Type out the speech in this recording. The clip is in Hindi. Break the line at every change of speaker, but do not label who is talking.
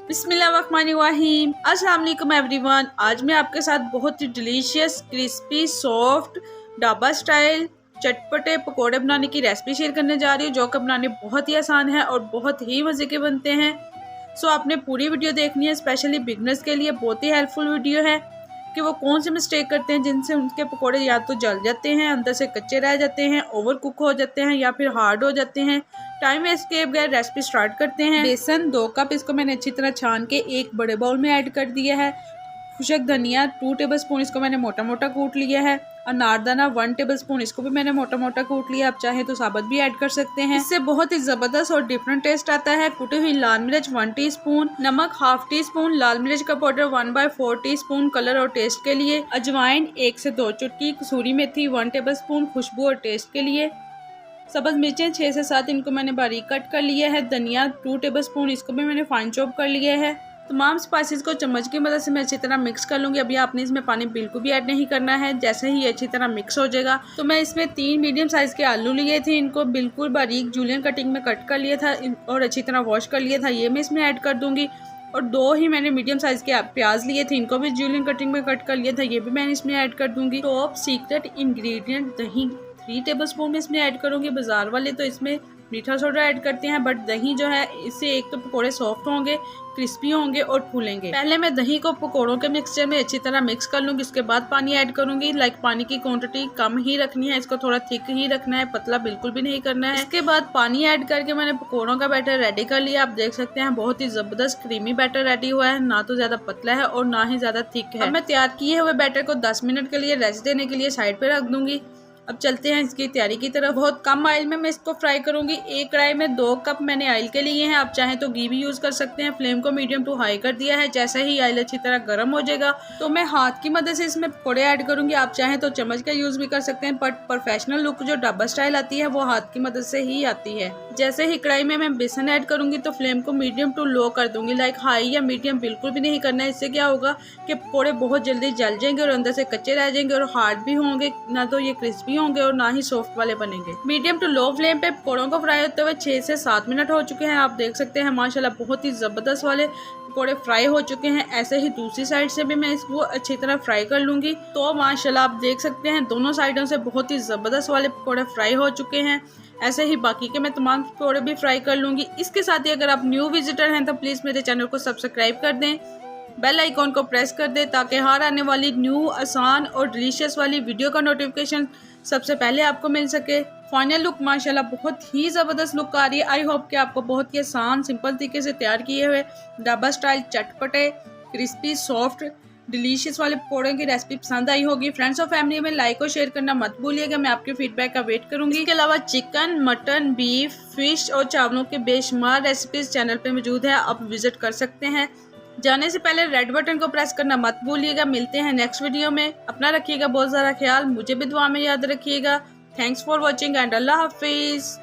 बिस्मिल्लाहिर्रहमानिर्रहीम। अस्सलाम वालेकुम एवरीवन। आज मैं आपके साथ बहुत ही delicious crispy soft dhaba style चटपटे पकोड़े बनाने की रेसिपी शेयर करने जा रही हूँ, जो कि बनाने बहुत ही आसान है और बहुत ही मज़े के बनते हैं। सो आपने पूरी वीडियो देखनी है। स्पेशली बिगनर्स के लिए बहुत ही हेल्पफुल वीडियो है कि वो कौन से मिस्टेक करते हैं जिनसे उनके पकोड़े या तो जल जाते हैं, अंदर से कच्चे रह जाते हैं, ओवर कुक हो जाते हैं या फिर हार्ड हो जाते हैं। टाइम वेस्ट किए बगैर रेसिपी स्टार्ट करते हैं। बेसन 2 कप, इसको मैंने अच्छी तरह छान के एक बड़े बाउल में ऐड कर दिया है। खुशक धनिया 2 टेबलस्पून, इसको मैंने मोटा मोटा कूट लिया है। अनारदाना 1 टेबलस्पून, इसको भी मैंने मोटा मोटा कूट लिया। आप चाहे तो साबुत भी ऐड कर सकते हैं, इससे बहुत ही जबरदस्त और डिफरेंट टेस्ट आता है। कुटी हुई लाल मिर्च 1 टीस्पून, नमक ½ टीस्पून, लाल मिर्च का पाउडर 1/4 टीस्पून कलर और टेस्ट के लिए, अजवाइन 1 से 2 चुटकी, कसूरी मेथी 1 टेबलस्पून खुशबू और टेस्ट के लिए, सब्ज मिर्चें 6 से 7, इनको मैंने बारीक कट कर लिया है। धनिया 2 टेबलस्पून, इसको भी मैंने फाइन चॉप कर लिया है। तमाम स्पाइसेस को चम्मच की मदद से मैं अच्छी तरह मिक्स कर लूँगी। अभी आपने इसमें पानी बिल्कुल भी ऐड नहीं करना है। जैसे ही अच्छी तरह मिक्स हो जाएगा तो मैं इसमें 3 मीडियम साइज़ के आलू लिए थे, इनको बिल्कुल बारीक जूलियन कटिंग में कट कर लिया था और अच्छी तरह वॉश कर लिया था। ये मैं इसमें ऐड कर दूँगी। और 2 ही मैंने मीडियम साइज़ के प्याज लिए थे, इनको भी जूलियन कटिंग में कट कर लिया था। ये भी मैंने इसमें ऐड कर दूँगी। टॉप सीक्रेट इंग्रेडिएंट दही 3 टेबलस्पून में इसमें ऐड करूँगी। बाजार वाले तो इसमें मीठा सोडा ऐड करते हैं, बट दही जो है इससे एक तो पकोड़े सॉफ्ट होंगे, क्रिस्पी होंगे और फूलेंगे। पहले मैं दही को पकोड़ों के मिक्सचर में अच्छी तरह मिक्स कर लूँगी, उसके बाद पानी ऐड करूँगी। पानी की क्वांटिटी कम ही रखनी है, इसको थोड़ा थिक ही रखना है, पतला बिल्कुल भी नहीं करना है। इसके बाद पानी ऐड करके मैंने पकोड़ों का बैटर रेडी कर लिया। आप देख सकते हैं बहुत ही जबरदस्त क्रीमी बैटर रेडी हुआ है, ना तो ज्यादा पतला है और ना ही ज्यादा थिक है। अब मैं तैयार किए हुए बैटर को 10 मिनट के लिए रेस्ट देने के लिए साइड पे रख दूंगी। अब चलते हैं इसकी तैयारी की तरफ। बहुत कम ऑयल में मैं इसको फ्राई करूंगी। एक कढ़ाई में 2 कप मैंने ऑयल के लिए हैं, आप चाहें तो घी भी यूज कर सकते हैं। फ्लेम को मीडियम टू हाई कर दिया है। जैसे ही ऑयल अच्छी तरह गर्म हो जाएगा तो मैं हाथ की मदद से इसमें पकोड़े ऐड करूंगी। आप चाहें तो चम्मच का यूज भी कर सकते हैं, बट प्रोफेशनल लुक जो ढाबा स्टाइल आती है वो हाथ की मदद से ही आती है। जैसे ही कढ़ाई में मैं बेसन ऐड करूंगी तो फ्लेम को मीडियम टू लो कर दूंगी। हाई या मीडियम बिल्कुल भी नहीं करना है। इससे क्या होगा कि पकोड़े बहुत जल्दी जल जाएंगे और अंदर से कच्चे रह जाएंगे और हार्ड भी होंगे, ना तो ये क्रिस्पी होंगे और ना ही सॉफ्ट वाले बनेंगे। मीडियम टू लो फ्लेम पे पकोड़ों को फ्राई होते हुए 6 से 7 मिनट हो चुके हैं। आप देख सकते हैं माशाल्लाह बहुत ही जबरदस्त वाले पकोड़े फ्राई हो चुके हैं। ऐसे ही दूसरी साइड से भी मैं इसको अच्छी तरह फ्राई कर लूंगी। तो माशाल्लाह आप देख सकते हैं दोनों साइडों से बहुत ही जबरदस्त वाले पकोड़े फ्राई हो चुके हैं। ऐसे ही बाकी के मैं तमाम पकोड़े भी फ्राई कर लूंगी। इसके साथ ही अगर आप न्यू विजिटर हैं तो प्लीज मेरे चैनल को सब्सक्राइब कर दें, बेल आइकॉन को प्रेस कर दें, ताकि हर आने वाली न्यू आसान और डिलीशियस वाली वीडियो का नोटिफिकेशन सबसे पहले आपको मिल सके। फाइनल लुक माशाल्लाह बहुत ही ज़बरदस्त लुक आ रही है। आई होप कि आपको बहुत ही आसान सिंपल तरीके से तैयार किए हुए ढाबा स्टाइल चटपटे क्रिस्पी सॉफ्ट डिलीशियस वाले पकौड़ों की रेसिपी पसंद आई होगी। फ्रेंड्स और फैमिली में लाइक और शेयर करना मत भूलिएगा। मैं आपके फीडबैक का वेट करूंगी। इसके अलावा चिकन, मटन, बीफ, फिश और चावलों के बेशुमार रेसिपीज चैनल पे मौजूद है, आप विजिट कर सकते हैं। जाने से पहले रेड बटन को प्रेस करना मत भूलिएगा। मिलते हैं नेक्स्ट वीडियो में। अपना रखिएगा बहुत ज़्यादा ख्याल, मुझे भी दुआ में याद रखिएगा। थैंक्स फॉर वॉचिंग एंड अल्लाह हाफिज़।